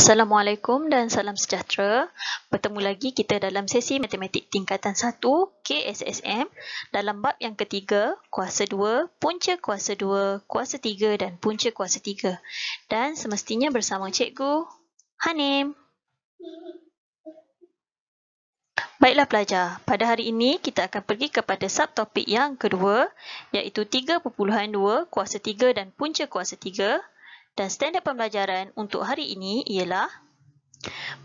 Assalamualaikum dan salam sejahtera. Bertemu lagi kita dalam sesi Matematik Tingkatan 1 KSSM dalam bab yang ketiga, kuasa 2, punca kuasa 2, kuasa 3 dan punca kuasa 3. Dan semestinya bersama Cikgu Hanim. Baiklah pelajar, pada hari ini kita akan pergi kepada subtopik yang kedua iaitu 3.2 kuasa 3 dan punca kuasa 3. Dan standard pembelajaran untuk hari ini ialah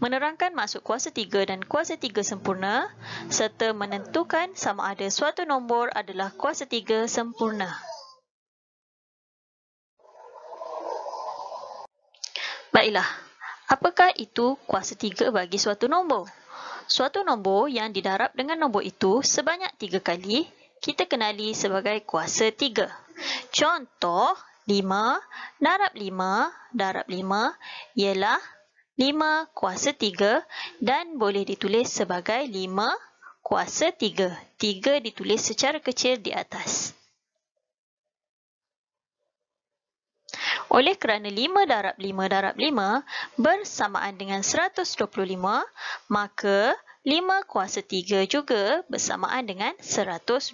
menerangkan maksud kuasa 3 dan kuasa 3 sempurna serta menentukan sama ada suatu nombor adalah kuasa 3 sempurna. Baiklah, apakah itu kuasa 3 bagi suatu nombor? Suatu nombor yang didarab dengan nombor itu sebanyak 3 kali kita kenali sebagai kuasa 3. Contoh 5 darab 5 darab 5 ialah 5 kuasa 3 dan boleh ditulis sebagai 5 kuasa 3. 3 ditulis secara kecil di atas. Oleh kerana 5 darab 5 darab 5 bersamaan dengan 125, maka 5 kuasa 3 juga bersamaan dengan 125.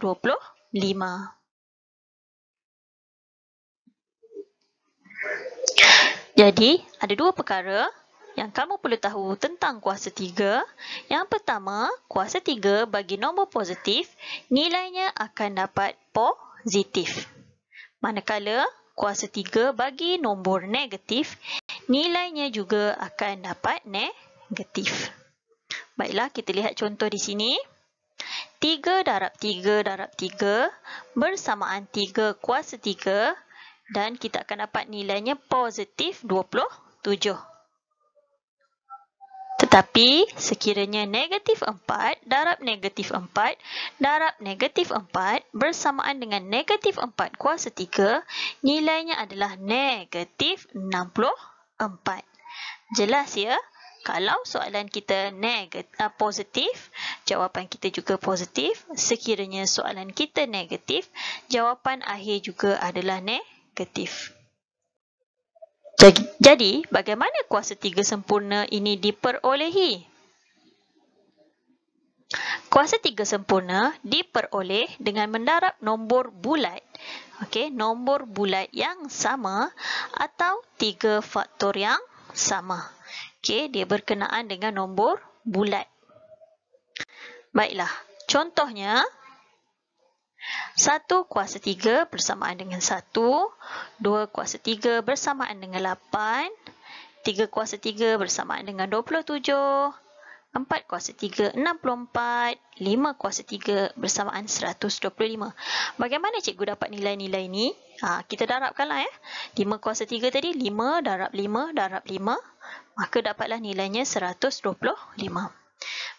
Jadi, ada dua perkara yang kamu perlu tahu tentang kuasa 3. Yang pertama, kuasa 3 bagi nombor positif, nilainya akan dapat positif. Manakala, kuasa 3 bagi nombor negatif, nilainya juga akan dapat negatif. Baiklah, kita lihat contoh di sini. 3 darab 3 darab 3 bersamaan 3 kuasa 3 dan kita akan dapat nilainya positif 27. Tetapi sekiranya negatif 4 darab negatif 4 darab negatif 4 bersamaan dengan negatif 4 kuasa 3, nilainya adalah negatif 64. Jelas ya? Kalau soalan kita positif, jawapan kita juga positif. Sekiranya soalan kita negatif, jawapan akhir juga adalah negatif. Jadi, bagaimana kuasa 3 sempurna ini diperolehi? Kuasa 3 sempurna diperoleh dengan mendarab nombor bulat. Okey, nombor bulat yang sama atau 3 faktor yang sama. Okey, dia berkenaan dengan nombor bulat. Baiklah, contohnya 1 kuasa 3 bersamaan dengan 1, 2 kuasa 3 bersamaan dengan 8, 3 kuasa 3 bersamaan dengan 27, 4 kuasa 3 64, 5 kuasa 3 bersamaan 125. Bagaimana cikgu dapat nilai-nilai ini? Kita darabkanlah ya. 5 kuasa 3 tadi 5 darab 5 darab 5, maka dapatlah nilainya 125.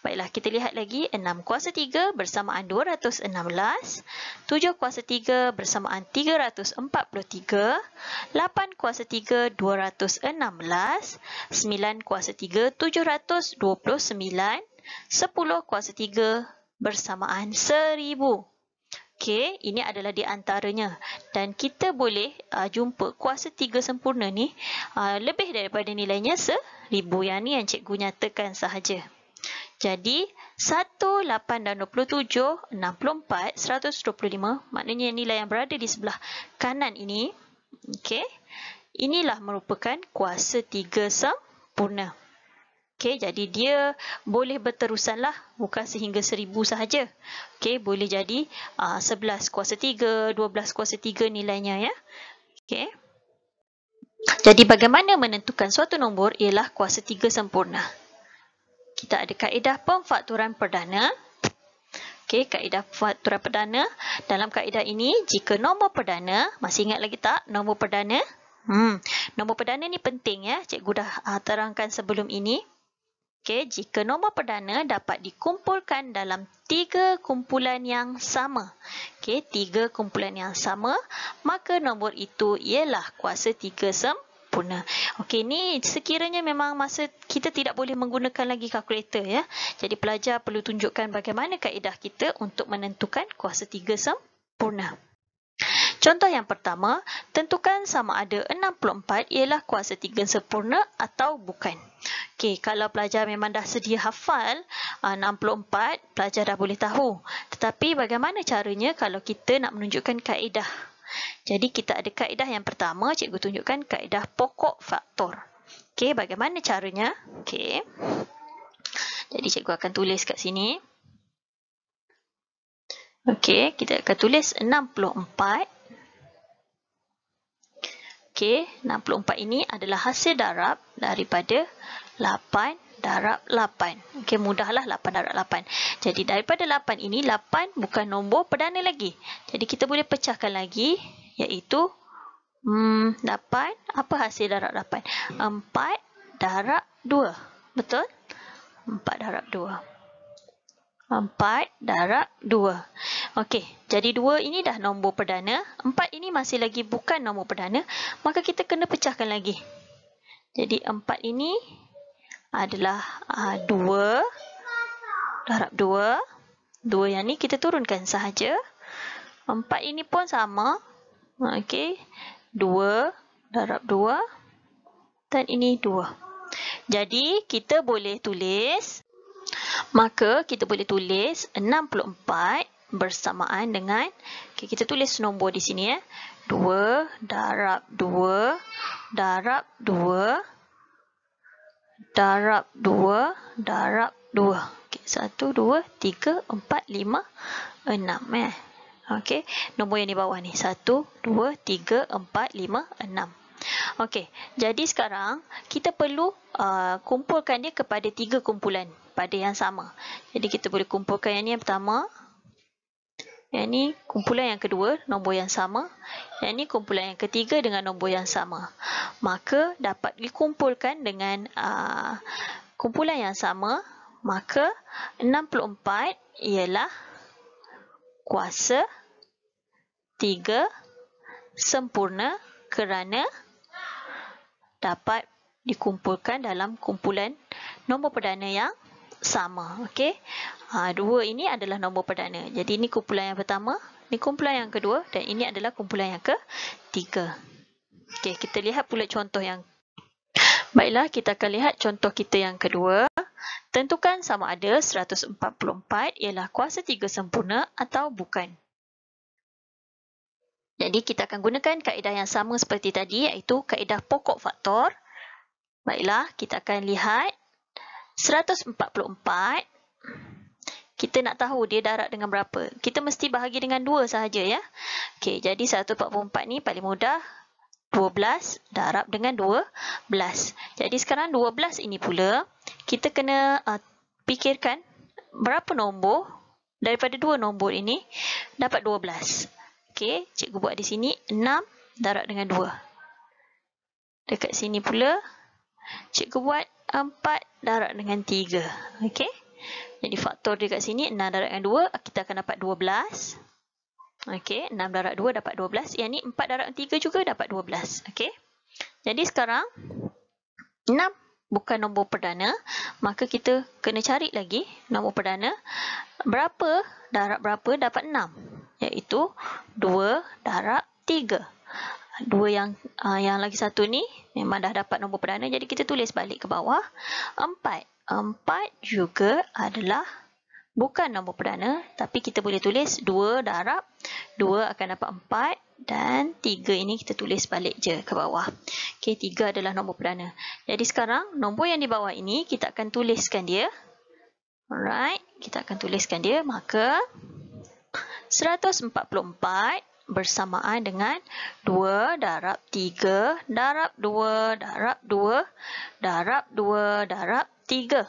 Baiklah, kita lihat lagi. 6 kuasa 3 bersamaan 216. 7 kuasa 3 bersamaan 343. 8 kuasa 3, 216. 9 kuasa 3, 729. 10 kuasa 3 bersamaan 1000. Okey, ini adalah di antaranya. Dan kita boleh jumpa kuasa 3 sempurna ni lebih daripada nilainya 1000. Yang ni yang cikgu nyatakan sahaja. Jadi, 1, 8 dan 27, 64, 125, maknanya nilai yang berada di sebelah kanan ini, okey, inilah merupakan kuasa 3 sempurna. Okey, jadi dia boleh berterusanlah, bukan sehingga 1000 sahaja. Okey, boleh jadi 11 kuasa 3, 12 kuasa 3 nilainya ya. Okey. Jadi bagaimana menentukan suatu nombor ialah kuasa 3 sempurna. Kita ada kaedah pemfaktoran perdana. Okey, kaedah pemfaktoran perdana. Dalam kaedah ini, jika nombor perdana, masih ingat lagi tak nombor perdana? Nombor perdana ni penting ya. Cikgu dah terangkan sebelum ini. Okey, jika nombor perdana dapat dikumpulkan dalam 3 kumpulan yang sama. Okey, 3 kumpulan yang sama, maka nombor itu ialah kuasa 3 sempurna. Okey, ni sekiranya memang masa kita tidak boleh menggunakan lagi kalkulator ya. Jadi pelajar perlu tunjukkan bagaimana kaedah kita untuk menentukan kuasa 3 sempurna. Contoh yang pertama, tentukan sama ada 64 ialah kuasa 3 sempurna atau bukan. Okey, kalau pelajar memang dah sedia hafal 64, pelajar dah boleh tahu. Tetapi bagaimana caranya kalau kita nak menunjukkan kaedah? Jadi kita ada kaedah yang pertama, cikgu tunjukkan kaedah pokok faktor. Okey, bagaimana caranya? Okey. Jadi cikgu akan tulis kat sini. Okey, kita akan tulis 64. Okey, 64 ini adalah hasil darab daripada 8 darab 8. Okey, mudahlah 8 darab 8. Jadi daripada 8 ini, 8 bukan nombor perdana lagi. Jadi kita boleh pecahkan lagi, iaitu 8. Apa hasil darab 8? 4 darab 2. Betul? 4 darab 2. 4 darab 2. Okey, jadi 2 ini dah nombor perdana. 4 ini masih lagi bukan nombor perdana. Maka kita kena pecahkan lagi. Jadi 4 ini adalah 2 darab 2. 2 yang ni kita turunkan sahaja. 4 ini pun sama. Okey, 2 darab 2. Dan ini 2. Jadi kita boleh tulis, maka kita boleh tulis 64 bersamaan dengan, okay, kita tulis nombor di sini 2 darab 2 darab 2 darab 2 darab 2. Okay, 1, 2, 3, 4, 5, 6. Okey, nombor yang di bawah ni 1, 2, 3, 4, 5, 6. Okey, jadi sekarang kita perlu kumpulkan dia kepada 3 kumpulan pada yang sama. Jadi kita boleh kumpulkan yang ni yang pertama. Yang ni kumpulan yang kedua, nombor yang sama. Yang ni kumpulan yang ketiga dengan nombor yang sama. Maka dapat dikumpulkan dengan kumpulan yang sama. Maka 64 ialah kuasa 3 sempurna kerana dapat dikumpulkan dalam kumpulan nombor perdana yang sama. Okey. 2 ini adalah nombor perdana. Jadi ini kumpulan yang pertama, ini kumpulan yang kedua dan ini adalah kumpulan yang ketiga. Okey, kita lihat pula contoh yang baiklah, kita akan lihat contoh kita yang kedua. Tentukan sama ada 144 ialah kuasa 3 sempurna atau bukan. Jadi kita akan gunakan kaedah yang sama seperti tadi, iaitu kaedah pokok faktor. Baiklah, kita akan lihat 144. Kita nak tahu dia darab dengan berapa. Kita mesti bahagi dengan 2 sahaja ya. Okey, jadi 144 ni paling mudah 12 darab dengan 12. Jadi sekarang 12 ini pula kita kena fikirkan berapa nombor daripada 2 nombor ini dapat 12. Okey, cikgu buat di sini 6 darab dengan 2. Dekat sini pula cikgu buat 4 darab dengan 3. Okey. Jadi faktor dia kat sini 6 darab dengan 2, kita akan dapat 12. Okey, 6 darab 2 dapat 12. Yang ni 4 darab 3 juga dapat 12. Okey. Jadi sekarang 6 bukan nombor perdana, maka kita kena cari lagi nombor perdana. Berapa darab berapa dapat 6? Iaitu 2 darab 3. 2 yang lagi satu ni memang dah dapat nombor perdana, jadi kita tulis balik ke bawah 4. 4 juga adalah bukan nombor perdana, tapi kita boleh tulis 2 darab 2 akan dapat 4 dan 3 ini kita tulis balik je ke bawah. Okey, 3 adalah nombor perdana. Jadi sekarang nombor yang di bawah ini kita akan tuliskan dia. Alright, kita akan tuliskan dia, maka 144 bersamaan dengan 2 darab 3 darab 2 darab 2 darab 2 darab 3.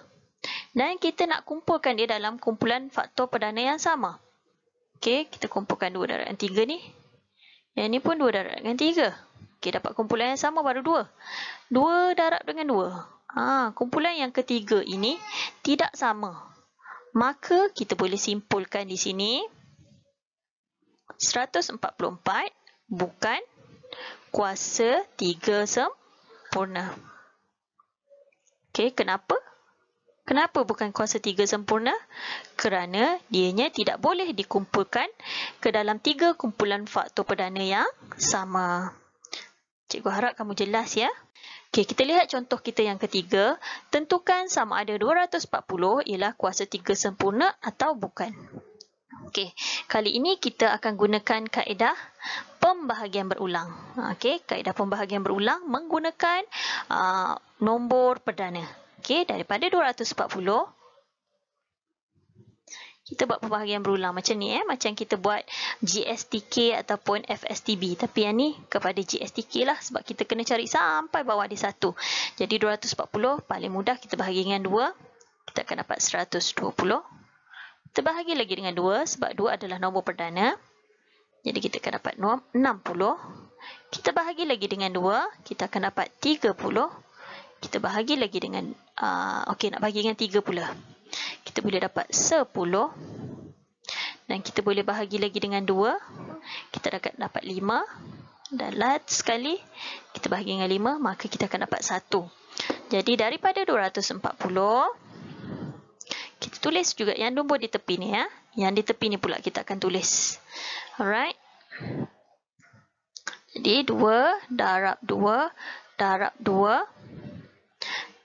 Dan kita nak kumpulkan dia dalam kumpulan faktor perdana yang sama. Okey, kita kumpulkan 2 darab dengan 3 ni. Yang ni pun 2 darab dengan 3. Okey, dapat kumpulan yang sama baru 2. 2 darab dengan 2. Kumpulan yang ketiga ini tidak sama. Maka kita boleh simpulkan di sini 144 bukan kuasa 3 sempurna. Okey, kenapa? Kenapa bukan kuasa 3 sempurna? Kerana dianya tidak boleh dikumpulkan ke dalam 3 kumpulan faktor perdana yang sama. Cikgu harap kamu jelas ya. Okey, kita lihat contoh kita yang ketiga. Tentukan sama ada 240 ialah kuasa 3 sempurna atau bukan. Okey, kali ini kita akan gunakan kaedah pembahagian berulang. Okey, kaedah pembahagian berulang menggunakan nombor perdana. Okey, daripada 240 kita buat pembahagian berulang macam ni macam kita buat GSTK ataupun FSTB. Tapi yang ni kepada GSTK lah sebab kita kena cari sampai bawah dia 1. Jadi 240 paling mudah kita bahagi dengan 2. Kita akan dapat 120. Kita bahagi lagi dengan 2 sebab 2 adalah nombor perdana. Jadi kita akan dapat 60. Kita bahagi lagi dengan 2, kita akan dapat 30. Kita bahagi lagi dengan okey, nak bahagi dengan 3 pula. Kita boleh dapat 10. Dan kita boleh bahagi lagi dengan 2. Kita dapat 5. Dan last sekali, kita bahagi dengan 5, maka kita akan dapat 1. Jadi daripada 240, kita tulis juga yang nombor di tepi ni ya. Yang di tepi ni pula kita akan tulis. Alright. Jadi 2 darab 2 darab 2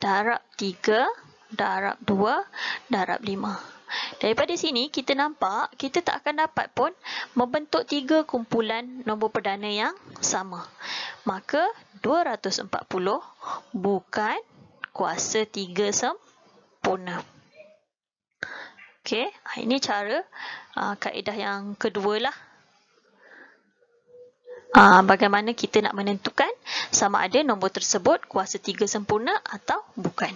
darab 3 darab 2 darab 5. Daripada sini kita nampak kita tak akan dapat pun membentuk 3 kumpulan nombor perdana yang sama. Maka 240 bukan kuasa 3 sempurna. Okey, ini cara kaedah yang kedua lah. Bagaimana kita nak menentukan sama ada nombor tersebut kuasa 3 sempurna atau bukan.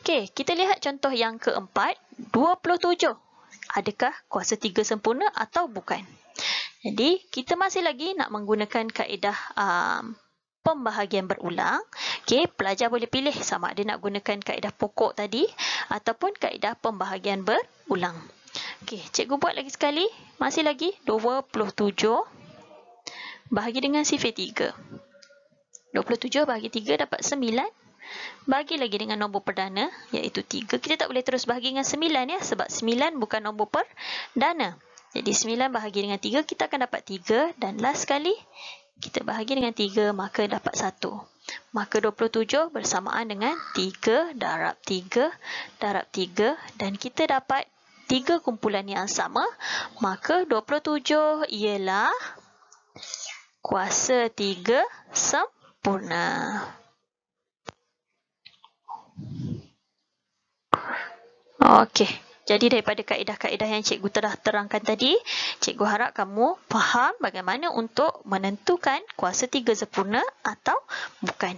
Okey, kita lihat contoh yang keempat, 27. Adakah kuasa 3 sempurna atau bukan? Jadi, kita masih lagi nak menggunakan kaedah pembahagian berulang. Okey, pelajar boleh pilih sama ada nak gunakan kaedah pokok tadi ataupun kaedah pembahagian berulang. Okey, cikgu buat lagi sekali. Masih lagi 27 bahagi dengan sifar 3. 27 bahagi 3 dapat 9. Bagi lagi dengan nombor perdana iaitu 3. Kita tak boleh terus bahagi dengan 9 ya sebab 9 bukan nombor perdana. Jadi 9 bahagi dengan 3 kita akan dapat 3 dan last sekali kita bahagi dengan 3 maka dapat 1. Maka 27 bersamaan dengan 3 darab 3 darab 3 dan kita dapat 3 kumpulan yang sama. Maka 27 ialah kuasa 3 sempurna. Okey, jadi daripada kaedah-kaedah yang cikgu telah terangkan tadi, cikgu harap kamu faham bagaimana untuk menentukan kuasa 3 sempurna atau bukan.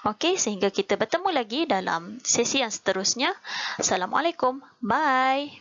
Okey, sehingga kita bertemu lagi dalam sesi yang seterusnya. Assalamualaikum. Bye.